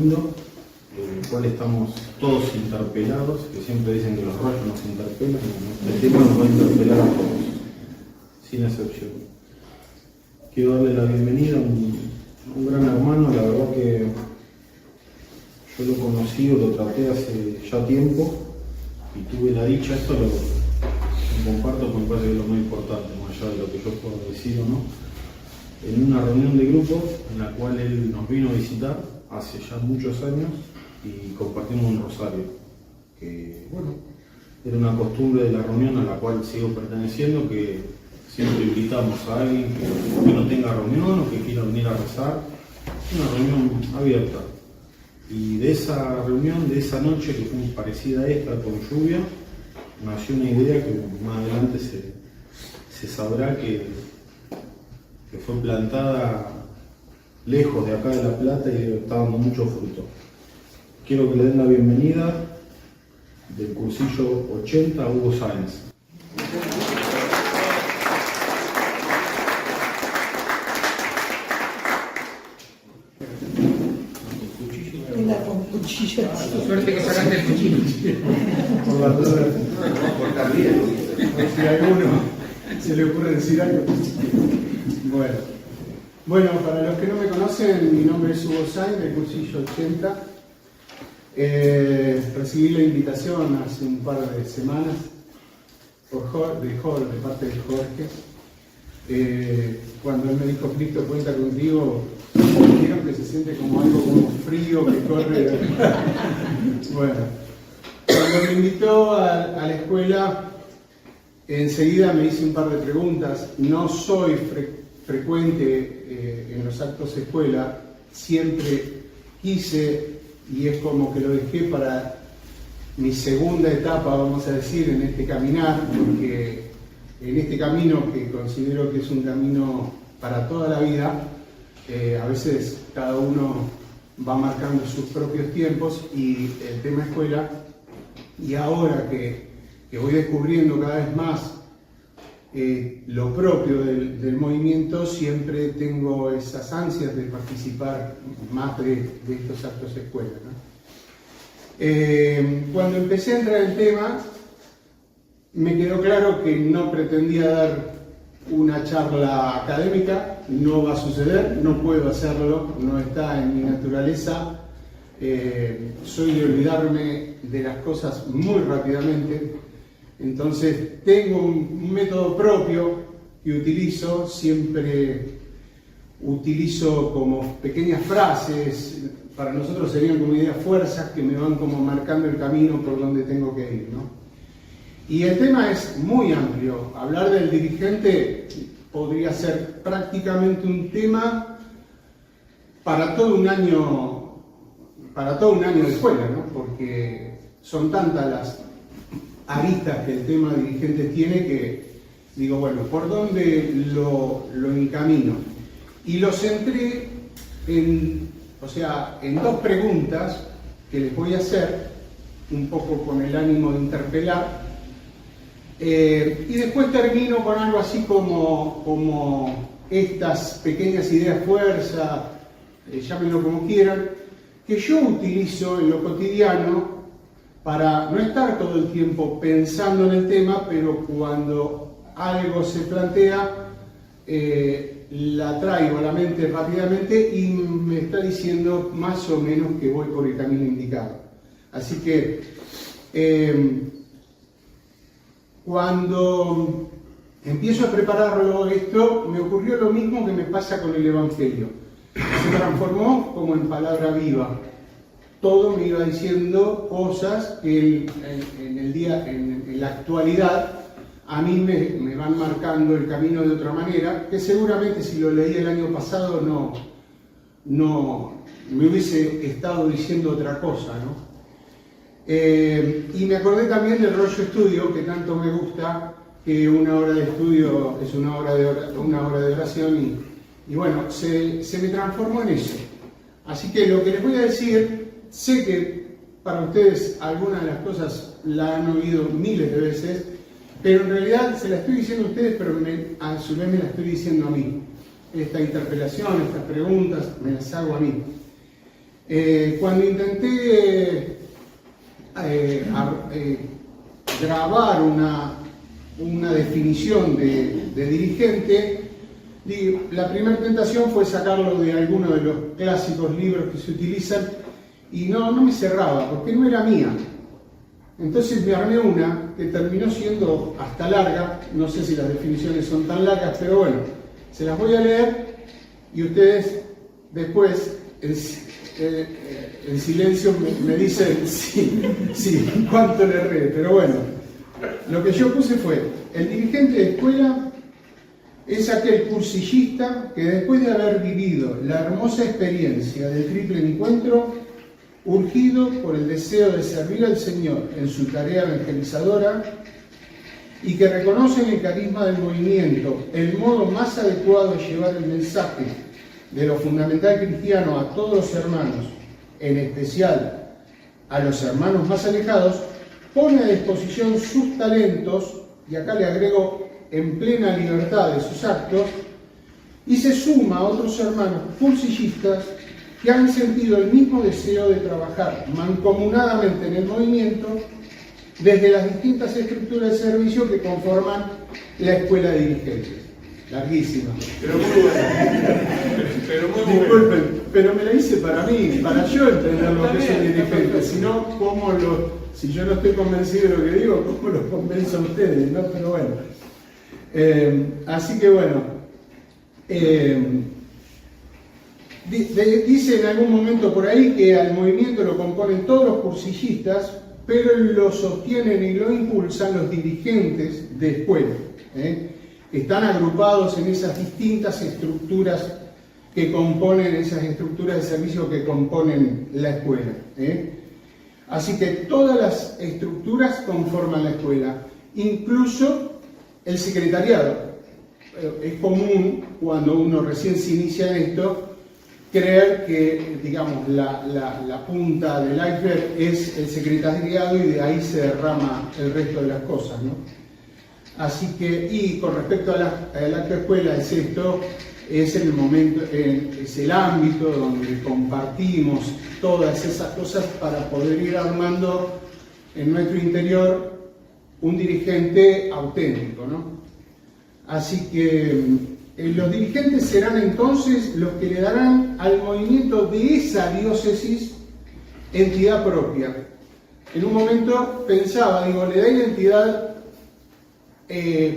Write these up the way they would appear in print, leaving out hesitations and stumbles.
lindo, en el cual estamos todos interpelados, que siempre dicen que los rollos nos interpelan, y el tema nos va a interpelar a todos, sin excepción. Quiero darle la bienvenida a un gran hermano, la verdad que yo lo conocí o lo traté hace ya tiempo y tuve la dicha, esto lo comparto porque me parece que es lo más importante, más allá de lo que yo pueda decir o no, en una reunión de grupo en la cual él nos vino a visitar hace ya muchos años y compartimos un rosario, que bueno, era una costumbre de la reunión a la cual sigo perteneciendo, que siempre invitamos a alguien que no tenga reunión o que quiera venir a rezar, una reunión abierta. Y de esa reunión, de esa noche que fue parecida a esta con lluvia, nació una idea que más adelante se sabrá que fue plantada lejos de acá de La Plata y está dando mucho fruto. Quiero que le den la bienvenida del cursillo 80 a Hugo Sáenz. Cuchillo. Suerte que sacaste el cuchillo. Por la duda. Por bien. Si a alguno se le ocurre decir algo. Bueno, para los que no me conocen, mi nombre es Hugo Sáenz, del cursillo 80. Recibí la invitación hace un par de semanas de parte de Jorge. Cuando él me dijo, Cristo cuenta contigo, dijeron que se siente como algo como frío que corre. Bueno, cuando me invitó a la escuela, enseguida me hice un par de preguntas. No soy frecuente en los actos de escuela, siempre quise, y es como que lo dejé para mi segunda etapa, vamos a decir, en este caminar, porque en este camino, que considero que es un camino para toda la vida, a veces cada uno va marcando sus propios tiempos y el tema escuela, y ahora que voy descubriendo cada vez más lo propio del movimiento, siempre tengo esas ansias de participar más de estos actos de escuela, ¿no? Cuando empecé a entrar en el tema, me quedó claro que no pretendía dar una charla académica, no va a suceder, no puedo hacerlo, no está en mi naturaleza. Soy de olvidarme de las cosas muy rápidamente, entonces tengo un método propio que utilizo, siempre utilizo como pequeñas frases, para nosotros serían como ideas fuerzas que me van como marcando el camino por donde tengo que ir, ¿no? Y el tema es muy amplio. Hablar del dirigente podría ser prácticamente un tema para todo un año de escuela, ¿no? Porque son tantas las aristas que el tema dirigente tiene que digo, bueno, ¿por dónde lo encamino? Y lo centré en dos preguntas que les voy a hacer, un poco con el ánimo de interpelar. Y después termino con algo así como estas pequeñas ideas fuerza, llámenlo como quieran, que yo utilizo en lo cotidiano para no estar todo el tiempo pensando en el tema, pero cuando algo se plantea, la traigo a la mente rápidamente y me está diciendo más o menos que voy por el camino indicado. Así que cuando empiezo a prepararlo esto, me ocurrió lo mismo que me pasa con el Evangelio. Se transformó como en palabra viva. Todo me iba diciendo cosas que en la actualidad a mí me van marcando el camino de otra manera, que seguramente si lo leí el año pasado no me hubiese estado diciendo otra cosa, ¿no? Y me acordé también del rollo estudio, que tanto me gusta, que una hora de estudio es una hora de oración, y bueno, se me transformó en eso. Así que lo que les voy a decir, sé que para ustedes algunas de las cosas la han oído miles de veces, pero en realidad se la estoy diciendo a ustedes, pero a su vez me la estoy diciendo a mí. Esta interpelación, estas preguntas, me las hago a mí. Cuando intenté grabar una definición de dirigente, la primera tentación fue sacarlo de alguno de los clásicos libros que se utilizan y no me cerraba, porque no era mía. Entonces me armé una que terminó siendo hasta larga, no sé si las definiciones son tan largas, pero bueno, se las voy a leer y ustedes después en silencio me dicen sí, cuánto le erré, pero bueno, lo que yo puse fue: el dirigente de escuela es aquel cursillista que después de haber vivido la hermosa experiencia del triple encuentro, urgido por el deseo de servir al Señor en su tarea evangelizadora, y que reconoce en el carisma del movimiento el modo más adecuado de llevar el mensaje de lo fundamental cristiano a todos los hermanos, en especial a los hermanos más alejados, pone a disposición sus talentos, y acá le agrego, en plena libertad de sus actos, y se suma a otros hermanos cursillistas que han sentido el mismo deseo de trabajar mancomunadamente en el movimiento desde las distintas estructuras de servicio que conforman la escuela de dirigentes. Larguísima. Pero muy buena. Disculpen, pero me la hice para mí, para yo entender lo que es un dirigente. Si no, si yo no estoy convencido de lo que digo, ¿cómo los convenzo a ustedes? ¿No? Pero bueno. Así que bueno, dice en algún momento por ahí que al movimiento lo componen todos los cursillistas, pero lo sostienen y lo impulsan los dirigentes de escuela. Están agrupados en esas distintas estructuras que componen, esas estructuras de servicio que componen la escuela. Así que todas las estructuras conforman la escuela, incluso el secretariado. Es común, cuando uno recién se inicia en esto, creer que, digamos, la punta del iceberg es el secretariado y de ahí se derrama el resto de las cosas, ¿no? Así que, y con respecto al acto de escuela, es esto, es el momento, es el ámbito donde compartimos todas esas cosas para poder ir armando en nuestro interior un dirigente auténtico, ¿no? Así que los dirigentes serán entonces los que le darán al movimiento de esa diócesis entidad propia. En un momento pensaba, le da identidad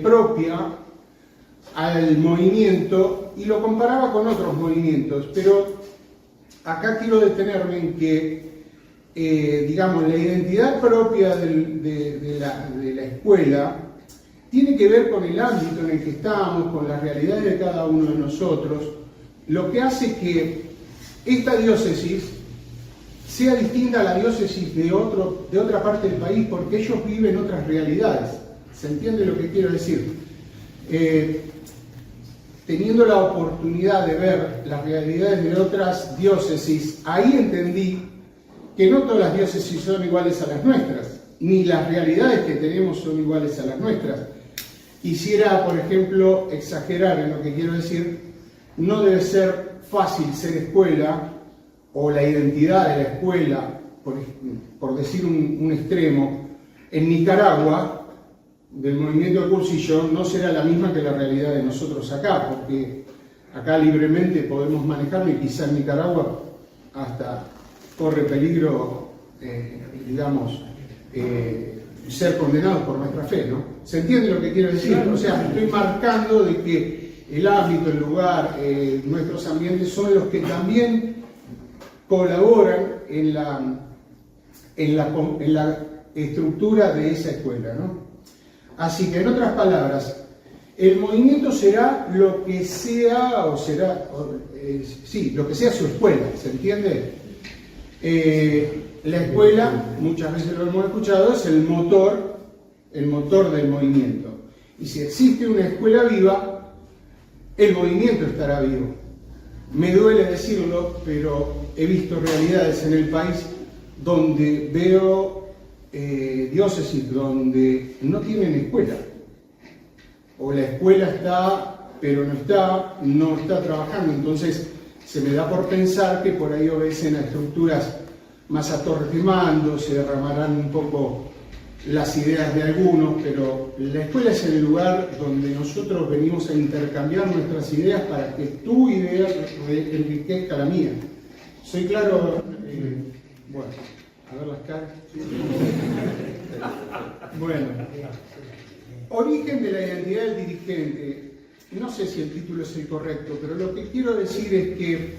propia al movimiento y lo comparaba con otros movimientos, pero acá quiero detenerme en que digamos, la identidad propia de la escuela tiene que ver con el ámbito en el que estamos, con las realidades de cada uno de nosotros, lo que hace que esta diócesis sea distinta a la diócesis de otra parte del país, porque ellos viven otras realidades. ¿Se entiende lo que quiero decir? Teniendo la oportunidad de ver las realidades de otras diócesis, ahí entendí que no todas las diócesis son iguales a las nuestras, ni las realidades que tenemos son iguales a las nuestras. Quisiera, por ejemplo, exagerar en lo que quiero decir. No debe ser fácil ser escuela, o la identidad de la escuela, por decir un extremo, en Nicaragua, del movimiento de Cursillo, no será la misma que la realidad de nosotros acá, porque acá libremente podemos manejarlo y quizá en Nicaragua hasta corre peligro, ser condenados por nuestra fe, ¿no? ¿Se entiende lo que quiero decir? O sea, estoy marcando de que el ámbito, el lugar, nuestros ambientes son los que también colaboran en la estructura de esa escuela, ¿no? Así que, en otras palabras, el movimiento será lo que sea, lo que sea su escuela, ¿se entiende? La escuela, muchas veces lo hemos escuchado, es el motor del movimiento. Y si existe una escuela viva, el movimiento estará vivo. Me duele decirlo, pero he visto realidades en el país donde veo diócesis donde no tienen escuela. O la escuela está, pero no está trabajando. Entonces, se me da por pensar que por ahí obedecen a estructuras más a torres de mando, se derramarán un poco las ideas de algunos, pero la escuela es el lugar donde nosotros venimos a intercambiar nuestras ideas para que tu idea enriquezca la mía. ¿Soy claro? Bueno, a ver las caras. Bueno, origen de la identidad del dirigente. No sé si el título es el correcto, pero lo que quiero decir es que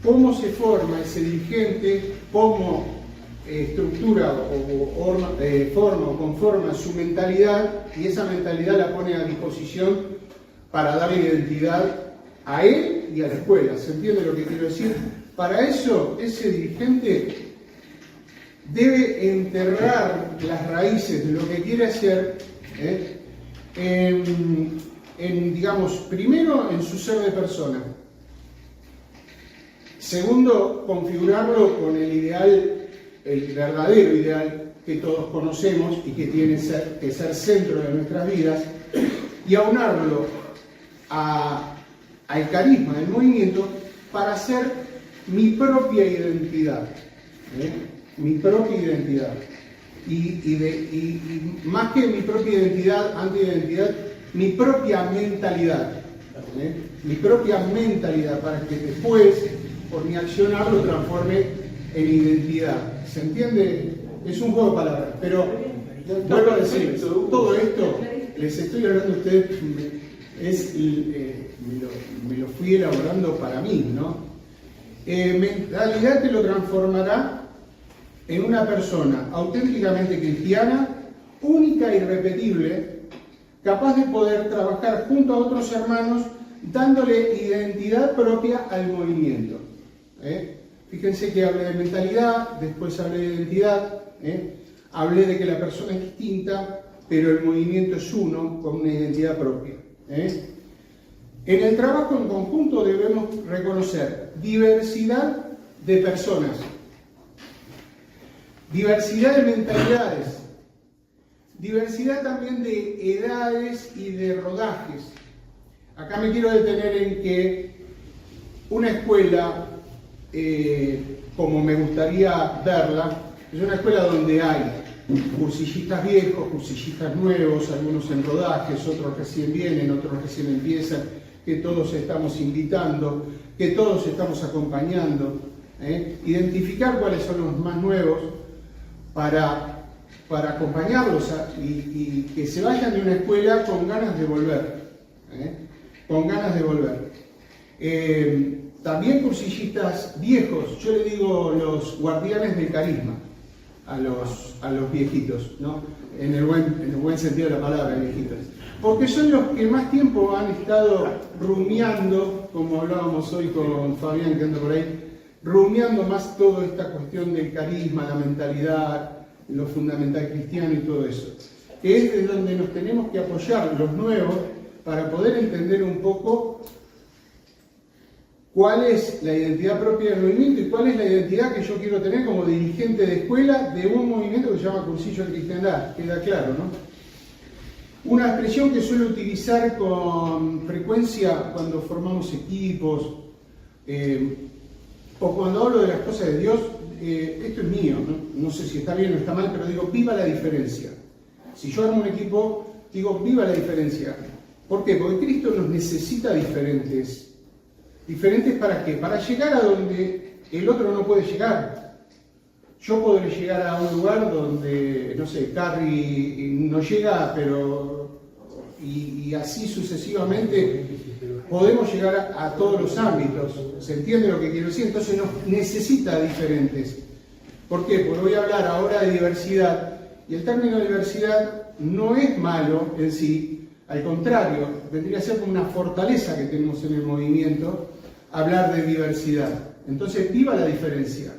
cómo se forma ese dirigente, cómo estructura o forma o conforma su mentalidad, y esa mentalidad la pone a disposición para darle identidad a él y a la escuela. ¿Se entiende lo que quiero decir? Para eso, ese dirigente debe enterrar las raíces de lo que quiere hacer digamos, primero en su ser de persona. Segundo, configurarlo con el ideal, el verdadero ideal que todos conocemos y que tiene que ser centro de nuestras vidas, y aunarlo al carisma del movimiento para hacer mi propia identidad. Mi propia identidad. Y más que mi propia identidad, anti-identidad, mi propia mentalidad. Mi propia mentalidad, para que después, por mi accionar, lo transforme en identidad. ¿Se entiende? Es un juego de palabras, pero vuelvo a decir, todo esto, les estoy hablando a ustedes, me lo fui elaborando para mí, ¿no? Mentalidad te lo transformará en una persona auténticamente cristiana, única e irrepetible, capaz de poder trabajar junto a otros hermanos, dándole identidad propia al movimiento. Fíjense que hablé de mentalidad, después hablé de identidad, hablé de que la persona es distinta, pero el movimiento es uno, con una identidad propia. En el trabajo en conjunto debemos reconocer diversidad de personas, diversidad de mentalidades, diversidad también de edades y de rodajes. Acá me quiero detener en que una escuela, como me gustaría verla, es una escuela donde hay cursillistas viejos, cursillistas nuevos, algunos en rodajes, otros recién vienen, otros recién empiezan, que todos estamos invitando, que todos estamos acompañando, identificar cuáles son los más nuevos para acompañarlos y que se vayan de una escuela con ganas de volver, con ganas de volver. También cursillistas viejos, yo le digo los guardianes del carisma a los viejitos, ¿no? En el buen sentido de la palabra, viejitos. Porque son los que más tiempo han estado rumiando, como hablábamos hoy con Fabián que anda por ahí, rumiando más toda esta cuestión del carisma, la mentalidad, lo fundamental cristiano y todo eso. Que es de donde nos tenemos que apoyar los nuevos para poder entender un poco cuál es la identidad propia del movimiento y cuál es la identidad que yo quiero tener como dirigente de escuela de un movimiento que se llama Cursillo de Cristiandad. Queda claro, ¿no? Una expresión que suelo utilizar con frecuencia cuando formamos equipos o cuando hablo de las cosas de Dios, esto es mío, no sé si está bien o está mal, pero digo, viva la diferencia. Si yo armo un equipo, digo, viva la diferencia. ¿Por qué? Porque Cristo nos necesita diferentes. ¿Diferentes para qué? Para llegar a donde el otro no puede llegar. Yo podré llegar a un lugar donde, no sé, Carrie no llega, pero... Y así sucesivamente podemos llegar a todos los ámbitos. ¿Se entiende lo que quiero decir? Entonces nos necesita diferentes. ¿Por qué? Porque voy a hablar ahora de diversidad. Y el término diversidad no es malo en sí. Al contrario, vendría a ser como una fortaleza que tenemos en el movimiento hablar de diversidad. Entonces, viva la diferencia.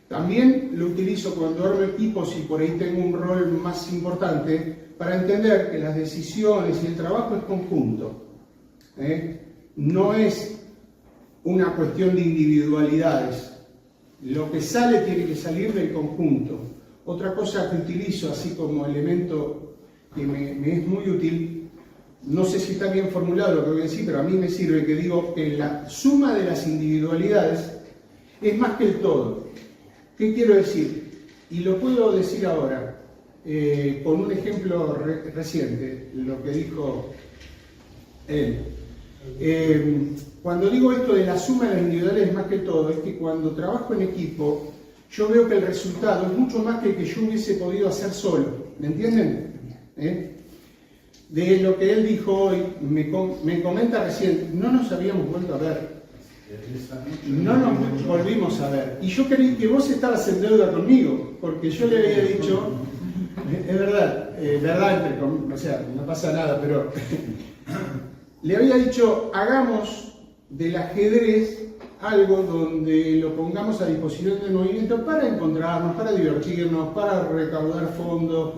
También lo utilizo cuando armo equipos y por ahí tengo un rol más importante para entender que las decisiones y el trabajo es conjunto. No es una cuestión de individualidades. Lo que sale tiene que salir del conjunto. Otra cosa que utilizo así como elemento que me es muy útil, no sé si está bien formulado lo que voy a decir, pero a mí me sirve que digo que la suma de las individualidades es más que el todo. ¿Qué quiero decir? Y lo puedo decir ahora, con un ejemplo reciente, lo que dijo él. Cuando digo esto de la suma de las individualidades es más que el todo, es que cuando trabajo en equipo, yo veo que el resultado es mucho más que el que yo hubiese podido hacer solo. ¿Me entienden? De lo que él dijo hoy, me comenta recién, no nos habíamos vuelto a ver. No nos volvimos a ver. Y yo creí que vos estabas en deuda conmigo, porque yo le había dicho, es verdad, o sea, no pasa nada, pero le había dicho, hagamos del ajedrez algo donde lo pongamos a disposición del movimiento para encontrarnos, para divertirnos, para recaudar fondos.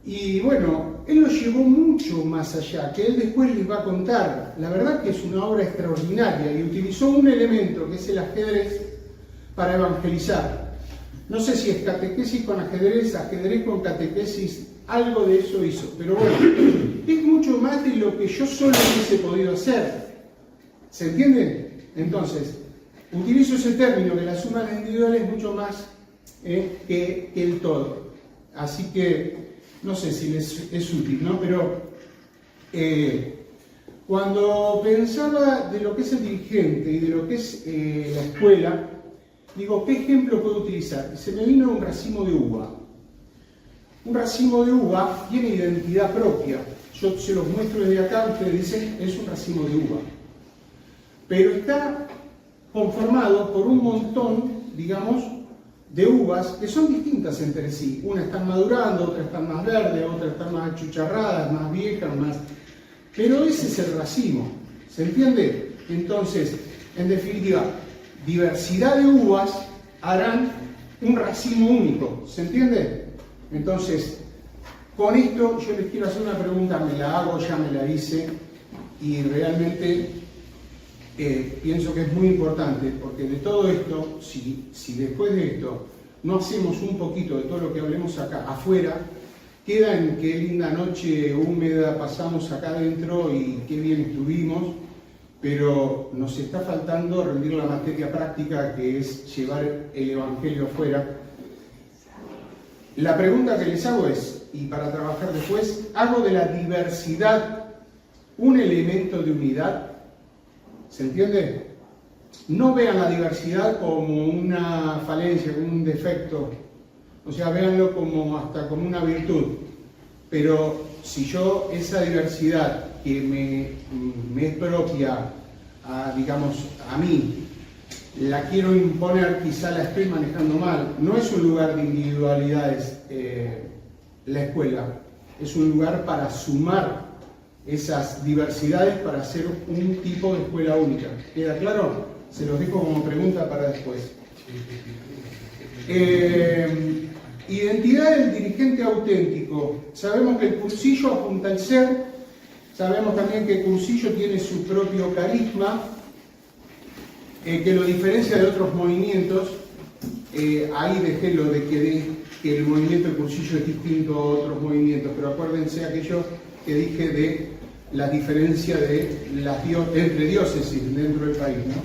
Y bueno, él lo llevó mucho más allá, que él después les va a contar. La verdad que es una obra extraordinaria y utilizó un elemento que es el ajedrez para evangelizar. No sé si es catequesis con ajedrez, ajedrez con catequesis, algo de eso hizo. Pero bueno, es mucho más de lo que yo solo hubiese podido hacer. ¿Se entiende? Entonces, utilizo ese término, que la suma de las individuales es mucho más que el todo. Así que no sé si les es útil, ¿no? Pero cuando pensaba de lo que es el dirigente y de lo que es la escuela, digo, ¿qué ejemplo puedo utilizar? Se me vino un racimo de uva. Un racimo de uva tiene identidad propia. Yo se los muestro desde acá, ustedes dicen, es un racimo de uva. Pero está conformado por un montón, digamos, de uvas que son distintas entre sí. Unas están madurando, otras están más verdes, otras están más achucharradas, más viejas, más... Pero ese es el racimo, ¿se entiende? Entonces, en definitiva, diversidad de uvas harán un racimo único, ¿se entiende? Entonces, con esto yo les quiero hacer una pregunta, me la hago, ya me la hice, y realmente pienso que es muy importante, porque de todo esto, si después de esto no hacemos un poquito de todo lo que hablemos acá afuera, queda en qué linda noche húmeda pasamos acá adentro y qué bien estuvimos, pero nos está faltando rendir la materia práctica, que es llevar el Evangelio afuera. La pregunta que les hago es, y para trabajar después, ¿hago de la diversidad un elemento de unidad? ¿Se entiende? No vean la diversidad como una falencia, como un defecto, o sea, véanlo hasta como una virtud. Pero si yo esa diversidad que me es propia, digamos, a mí, la quiero imponer, quizá la estoy manejando mal. No es un lugar de individualidades la escuela, es un lugar para sumar esas diversidades para hacer un tipo de escuela única. ¿Queda claro? Se los dejo como pregunta para después. Identidad del dirigente auténtico. Sabemos que el cursillo apunta al ser, sabemos también que el cursillo tiene su propio carisma, que lo diferencia de otros movimientos. Ahí dejé lo de que el movimiento del cursillo es distinto a otros movimientos, pero acuérdense aquello que dije de la diferencia de entre diócesis dentro del país, ¿no?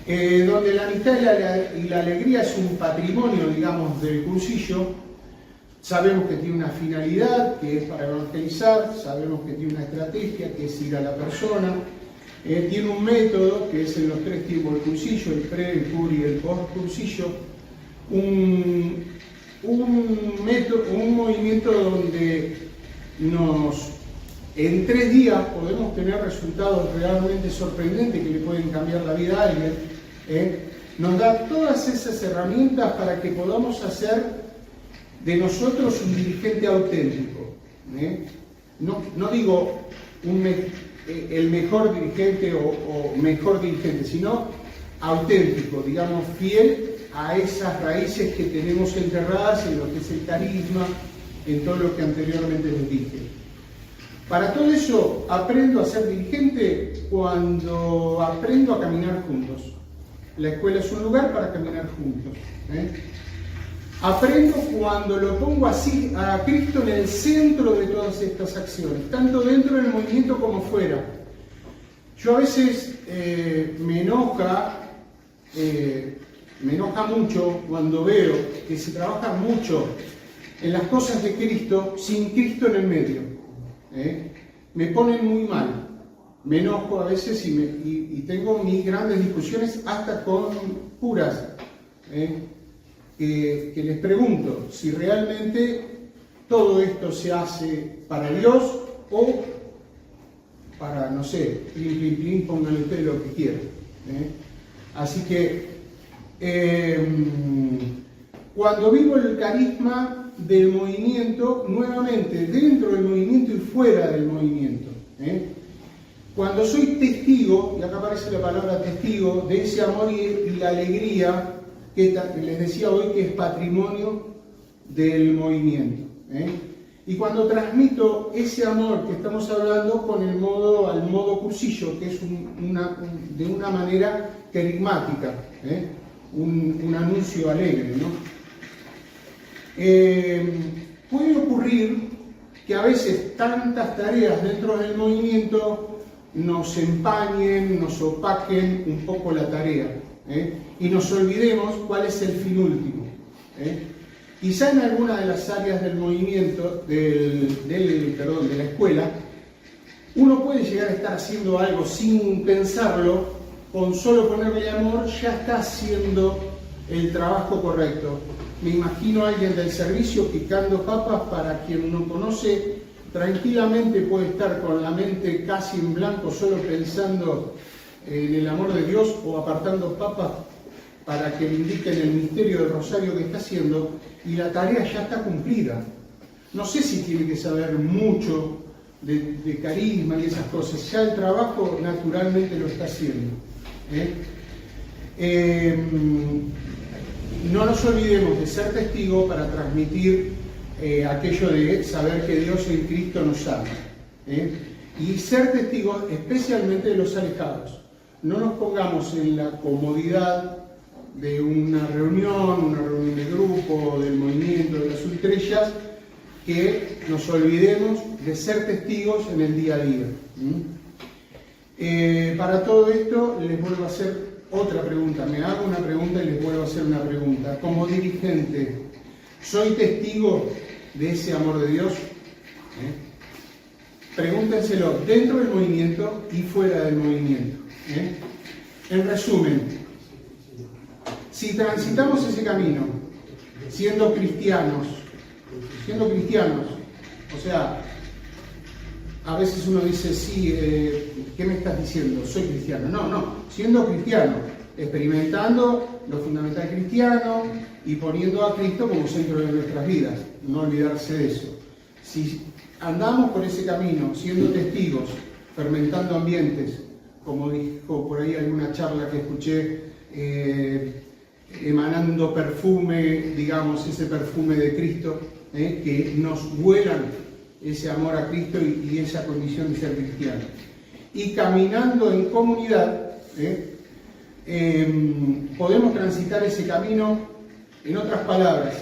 Donde la amistad y la alegría es un patrimonio, digamos, del cursillo. Sabemos que tiene una finalidad, que es para evangelizar, sabemos que tiene una estrategia, que es ir a la persona, tiene un método, que es en los 3 tiempos del cursillo, el pre, el cur y el post cursillo, un movimiento donde en 3 días podemos tener resultados realmente sorprendentes que le pueden cambiar la vida a alguien. Nos da todas esas herramientas para que podamos hacer de nosotros un dirigente auténtico. No digo el mejor dirigente o mejor dirigente, sino auténtico, digamos, fiel a esas raíces que tenemos enterradas en lo que es el carisma, en todo lo que anteriormente les dije. Para todo eso aprendo a ser dirigente cuando aprendo a caminar juntos. La escuela es un lugar para caminar juntos. Aprendo cuando lo pongo así a Cristo en el centro de todas estas acciones, tanto dentro del movimiento como fuera. Yo a veces me enoja mucho cuando veo que se trabaja mucho en las cosas de Cristo sin Cristo en el medio. Me ponen muy mal, me enojo a veces y tengo mis grandes discusiones hasta con curas, que les pregunto si realmente todo esto se hace para Dios o para, no sé, pónganle ustedes lo que quieran. Así que cuando vivo el carisma del movimiento, nuevamente dentro del movimiento y fuera del movimiento, cuando soy testigo, y acá aparece la palabra testigo, de ese amor y la alegría que les decía hoy que es patrimonio del movimiento, y cuando transmito ese amor que estamos hablando con al modo cursillo, que es de una manera querigmática, un anuncio alegre, ¿no? Puede ocurrir que a veces tantas tareas dentro del movimiento nos empañen, nos opaquen un poco la tarea, y nos olvidemos cuál es el fin último. Quizá en alguna de las áreas del movimiento, de la escuela, uno puede llegar a estar haciendo algo sin pensarlo, con solo ponerle amor ya está haciendo el trabajo correcto. Me imagino a alguien del servicio picando papas, para quien no conoce, tranquilamente puede estar con la mente casi en blanco, solo pensando en el amor de Dios o apartando papas para que le indiquen el misterio del rosario que está haciendo, y la tarea ya está cumplida. No sé si tiene que saber mucho de carisma y esas cosas, ya el trabajo naturalmente lo está haciendo. No nos olvidemos de ser testigos para transmitir aquello de saber que Dios en Cristo nos ama. Y ser testigos especialmente de los alejados. No nos pongamos en la comodidad de una reunión de grupo, del movimiento, de las ultrellas, que nos olvidemos de ser testigos en el día a día. Para todo esto les vuelvo a hacer otra pregunta. Me hago una pregunta y les vuelvo a hacer una pregunta. Como dirigente, ¿soy testigo de ese amor de Dios? Pregúntenselo dentro del movimiento y fuera del movimiento. En resumen, si transitamos ese camino siendo cristianos, o sea, a veces uno dice, sí, ¿qué me estás diciendo? Soy cristiano. No, siendo cristiano, experimentando lo fundamental cristiano y poniendo a Cristo como centro de nuestras vidas, no olvidarse de eso. Si andamos por ese camino, siendo testigos, fermentando ambientes, como dijo por ahí alguna charla que escuché, emanando perfume, digamos, ese perfume de Cristo, que nos vuelan ese amor a Cristo y esa condición de ser cristiano. Y caminando en comunidad, podemos transitar ese camino, en otras palabras,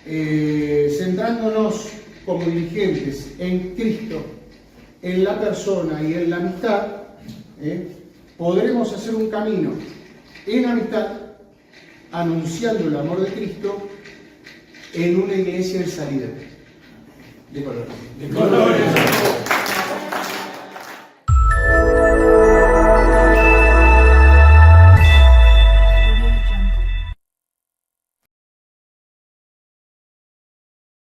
centrándonos como dirigentes en Cristo, en la persona y en la amistad, podremos hacer un camino en amistad, anunciando el amor de Cristo en una iglesia en salida. De colores.